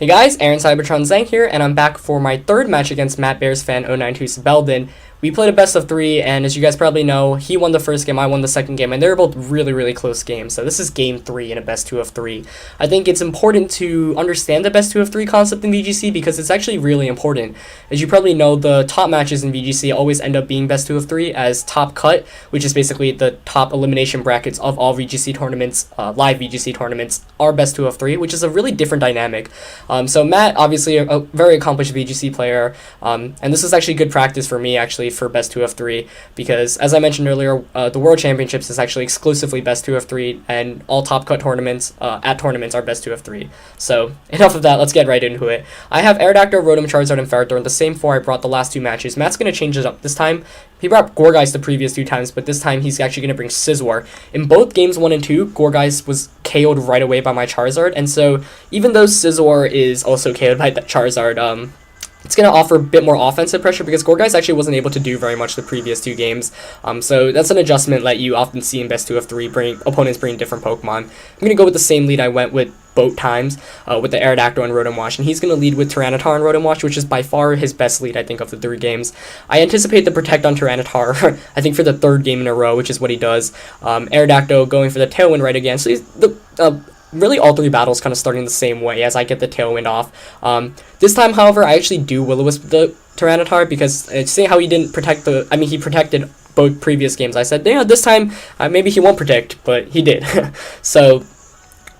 Hey guys, Aaron Cybertron Zhang here, and I'm back for my third match against Matt bearsfan092's Belden. We played a best of 3, and as you guys probably know, he won the first game, I won the second game, and they were both really close games. So this is game 3 in a best 2 of 3. I think it's important to understand the best 2 of 3 concept in VGC because it's actually really important. As you probably know, the top matches in VGC always end up being best 2 of 3 as top cut, which is basically the top elimination brackets of all VGC tournaments, live VGC tournaments, are best 2 of 3, which is a really different dynamic. So Matt, obviously a very accomplished VGC player, and this is actually good practice for me actually for best 2 of 3 because as I mentioned earlier, the World Championships is actually exclusively best 2 of 3 and all top cut tournaments at tournaments are best 2 of 3. So enough of that, let's get right into it. I have Aerodactyl, Rotom, Charizard, and Ferrothorn, the same 4 I brought the last 2 matches. Matt's going to change it up this time. He brought Gourgeist the previous 2 times, but this time he's actually going to bring Scizor. In both games 1 and 2, Gourgeist was KO'd right away by my Charizard, and so even though Scizor is also KO'd by that Charizard, it's going to offer a bit more offensive pressure because Gourgeist actually wasn't able to do very much the previous 2 games. So that's an adjustment that you often see in best 2 of 3, opponents bring different Pokemon. I'm going to go with the same lead I went with both times with the Aerodactyl and Rotom Wash, and he's going to lead with Tyranitar and Rotom Wash, which is by far his best lead, I think, of the 3 games. I anticipate the Protect on Tyranitar, I think, for the 3rd game in a row, which is what he does. Aerodactyl going for the Tailwind right again, so he's really all 3 battles kind of starting the same way as I get the Tailwind off. This time, however, I actually do Will-O-Wisp the Tyranitar because seeing how he didn't protect he protected both previous games. I said, this time maybe he won't protect, but he did. So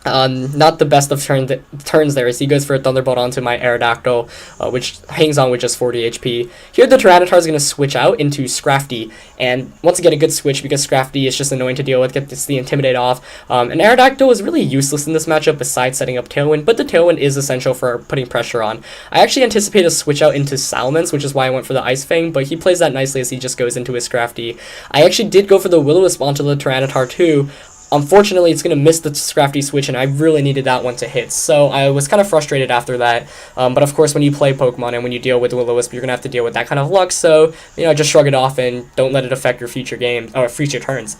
not the best of turns there as he goes for a Thunderbolt onto my Aerodactyl, which hangs on with just 40 HP. Here the Tyranitar is going to switch out into Scrafty, and once again a good switch because Scrafty is just annoying to deal with, gets the Intimidate off. And Aerodactyl is really useless in this matchup besides setting up Tailwind, but the Tailwind is essential for putting pressure on. I actually anticipate a switch out into Salamence, which is why I went for the Ice Fang, but he plays that nicely as he just goes into his Scrafty. I actually did go for the Will-O-Wisp onto the Tyranitar too. Unfortunately, it's going to miss the Scrafty switch, and I really needed that one to hit, so I was kind of frustrated after that. But of course, when you play Pokemon and when you deal with Will-O-Wisp, you're going to have to deal with that kind of luck, so, just shrug it off and don't let it affect your future games, or future turns.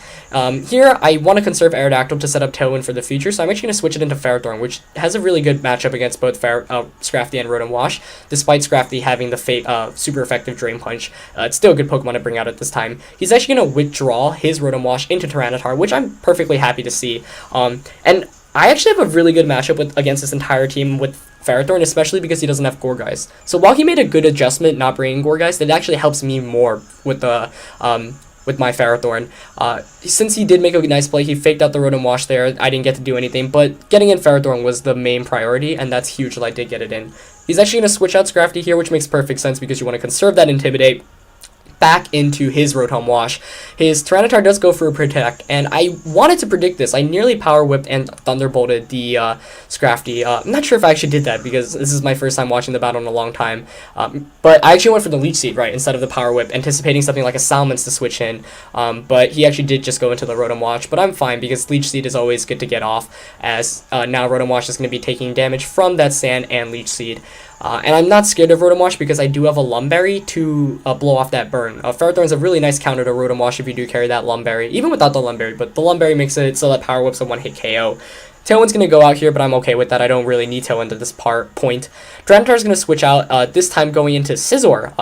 Here, I want to conserve Aerodactyl to set up Tailwind for the future, so I'm actually going to switch it into Ferrothorn, which has a really good matchup against both Scrafty and Rotom Wash, despite Scrafty having the super effective Drain Punch. It's still a good Pokemon to bring out at this time. He's actually going to withdraw his Rotom Wash into Tyranitar, which I'm perfectly happy to see. And I actually have a really good matchup against this entire team with Ferrothorn, especially because he doesn't have Gourgeist. So while he made a good adjustment not bringing Gourgeist, it actually helps me more with the with my Ferrothorn. Since he did make a nice play, he faked out the Rotom Wash there. I didn't get to do anything, but getting in Ferrothorn was the main priority, and that's huge that I did get it in. He's actually going to switch out Scrafty here, which makes perfect sense because you want to conserve that Intimidate back into his Rotom Wash. His Tyranitar does go for a Protect, and I wanted to predict this. I nearly Power Whipped and Thunderbolted the Scrafty. I'm not sure if I actually did that because this is my first time watching the battle in a long time. But I actually went for the Leech Seed, right, instead of the Power Whip, anticipating something like a Salamence to switch in. But he actually did just go into the Rotom Wash, but I'm fine because Leech Seed is always good to get off, as now Rotom Wash is going to be taking damage from that Sand and Leech Seed. And I'm not scared of Rotom Wash because I do have a Lumberry to blow off that burn. Ferrothorn is a really nice counter to Rotom Wash if you do carry that Lumberry, even without the Lumberry, but the Lumberry makes it so that Power Whip's a one-hit KO. Tailwind's going to go out here, but I'm okay with that. I don't really need Tailwind at this point. Tyranitar's going to switch out, this time going into Scizor,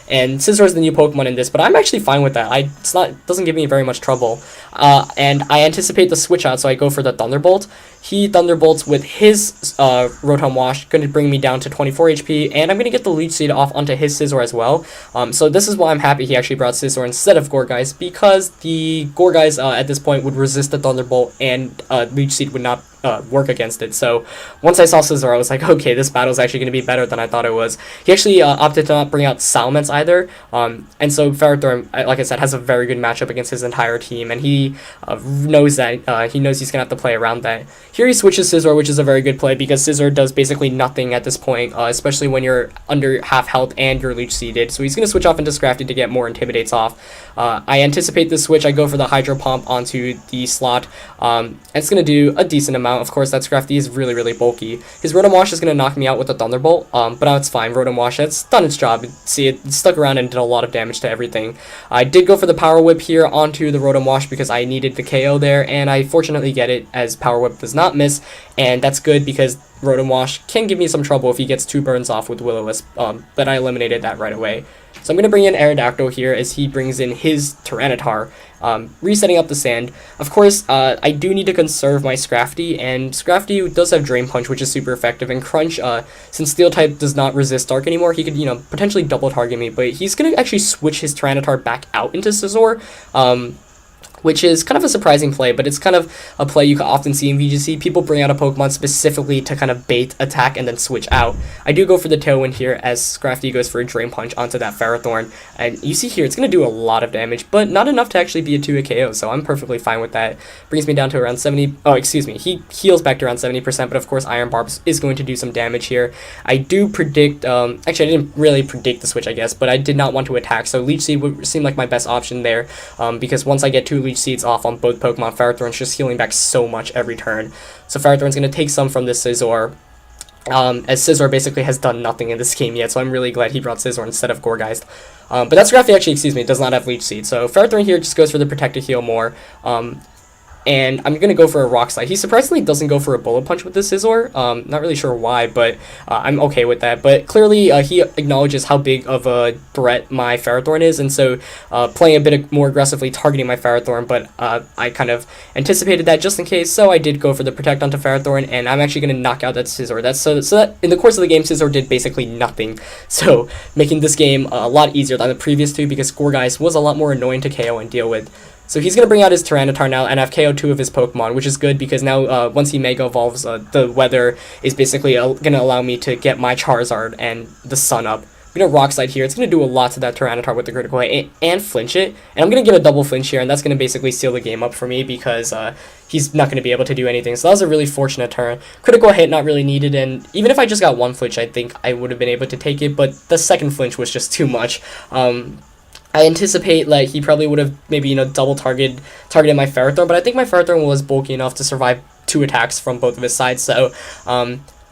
and Scizor is the new Pokemon in this, but I'm actually fine with that. It doesn't give me very much trouble. And I anticipate the switch out, so I go for the Thunderbolt. He Thunderbolts with his Rotom Wash, going to bring me down to 24 HP, and I'm going to get the Leech Seed off onto his Scizor as well. So this is why I'm happy he actually brought Scizor instead of Gourgeist, because the Gourgeist at this point would resist the Thunderbolt, and Leech Seed would not work against it. So once I saw Scizor, I was like, okay, this battle is actually going to be better than I thought it was. He actually opted to not bring out Salamence either, and so Ferrothorn, like I said, has a very good matchup against his entire team, and he knows that. He knows he's going to have to play around that. Here he switches Scizor, which is a very good play because Scizor does basically nothing at this point, especially when you're under half health and you're Leech Seeded. So he's going to switch off into Scrafty to get more Intimidates off. I anticipate this switch. I go for the Hydro Pump onto the slot, and it's going to do a decent amount amount. Of course, that Scrafty is really, really bulky. His Rotom Wash is going to knock me out with a Thunderbolt, but now it's fine. Rotom Wash, it's done its job. See, it stuck around and did a lot of damage to everything. I did go for the Power Whip here onto the Rotom Wash because I needed the KO there, and I fortunately get it as Power Whip does not miss, and that's good because Rotom Wash can give me some trouble if he gets 2 burns off with Will-O-Wisp, but I eliminated that right away. So I'm going to bring in Aerodactyl here as he brings in his Tyranitar, resetting up the sand. Of course, I do need to conserve my Scrafty, and Scrafty does have Drain Punch, which is super effective, and Crunch, since Steel-type does not resist Dark anymore, he could, potentially double target me, but he's going to actually switch his Tyranitar back out into Scizor, which is kind of a surprising play, but it's kind of a play you can often see in VGC. People bring out a Pokemon specifically to kind of bait attack and then switch out. I do go for the Tailwind here as Scrafty goes for a Drain Punch onto that Ferrothorn, and you see here it's going to do a lot of damage, but not enough to actually be a 2-hit KO, so I'm perfectly fine with that. Brings me down to around 70, he heals back to around 70%, but of course Iron Barb is going to do some damage here. I do predict, actually I didn't really predict the switch, I guess, but I did not want to attack, so Leech Seed would seem like my best option there, because once I get 2 Leech Seeds off on both Pokemon, Ferrothorn's just healing back so much every turn. So Ferrothorn's going to take some from this Scizor, as Scizor basically has done nothing in this game yet, so I'm really glad he brought Scizor instead of Gourgeist. But that Scrafty actually, does not have Leech Seed, so Ferrothorn here just goes for the Protected Heal more. And I'm going to go for a Rock Slide. He surprisingly doesn't go for a Bullet Punch with this Scizor. Not really sure why, but I'm okay with that. But clearly, he acknowledges how big of a threat my Ferrothorn is, and so playing a bit more aggressively targeting my Ferrothorn, but I kind of anticipated that just in case, so I did go for the Protect onto Ferrothorn, and I'm actually going to knock out that Scizor. So that in the course of the game, Scizor did basically nothing, so making this game a lot easier than the previous two, because Gourgeist was a lot more annoying to KO and deal with. So he's going to bring out his Tyranitar now, and I've KO'd 2 of his Pokemon, which is good because now once he Mega Evolves, the weather is basically going to allow me to get my Charizard and the Sun up. I'm going to Rock Slide here. It's going to do a lot to that Tyranitar with the critical hit and flinch it. And I'm going to get a double flinch here, and that's going to basically seal the game up for me because he's not going to be able to do anything. So that was a really fortunate turn. Critical hit not really needed, and even if I just got 1 flinch, I think I would have been able to take it, but the second flinch was just too much. I anticipate like he probably would have maybe double targeted my Ferrothorn, but I think my Ferrothorn was bulky enough to survive 2 attacks from both of his sides. So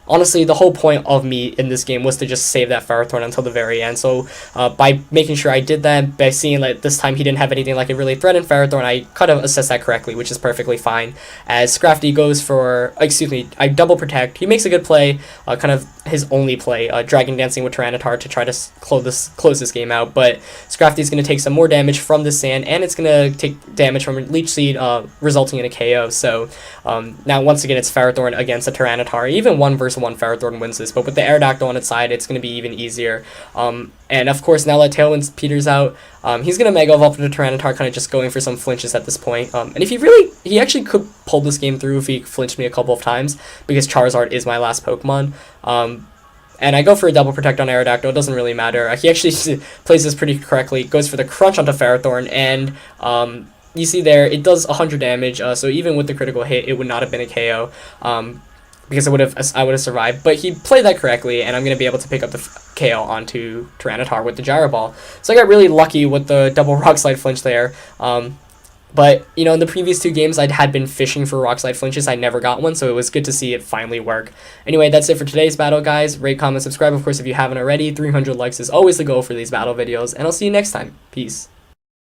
honestly, the whole point of me in this game was to just save that Ferrothorn until the very end. So by making sure I did that, by seeing that this time he didn't have anything like a really threatened Ferrothorn, I kind of assessed that correctly, which is perfectly fine. As Scrafty goes for, I double protect. He makes a good play, kind of his only play, Dragon Dancing with Tyranitar to try to close this game out. But Scrafty's going to take some more damage from the sand, and it's going to take damage from Leech Seed, resulting in a KO. So now once again it's Ferrothorn against a Tyranitar. Even 1 versus 1 Ferrothorn wins this, but with the Aerodactyl on its side, it's going to be even easier. And of course, now that Tailwind peters out, he's going to Mega Evolve into Tyranitar, kind of just going for some flinches at this point. And if he actually could pull this game through if he flinched me a couple of times, because Charizard is my last Pokemon. And I go for a double protect on Aerodactyl, it doesn't really matter. He actually plays this pretty correctly, goes for the Crunch onto Ferrothorn, and you see there, it does 100 damage, so even with the critical hit, it would not have been a KO. Because I would have survived, but he played that correctly, and I'm going to be able to pick up the KO onto Tyranitar with the Gyro Ball. So I got really lucky with the double Rock Slide flinch there. But, in the previous 2 games, I had been fishing for Rock Slide flinches. I never got one, so it was good to see it finally work. Anyway, that's it for today's battle, guys. Rate, comment, subscribe, of course, if you haven't already. 300 likes is always the goal for these battle videos, and I'll see you next time. Peace.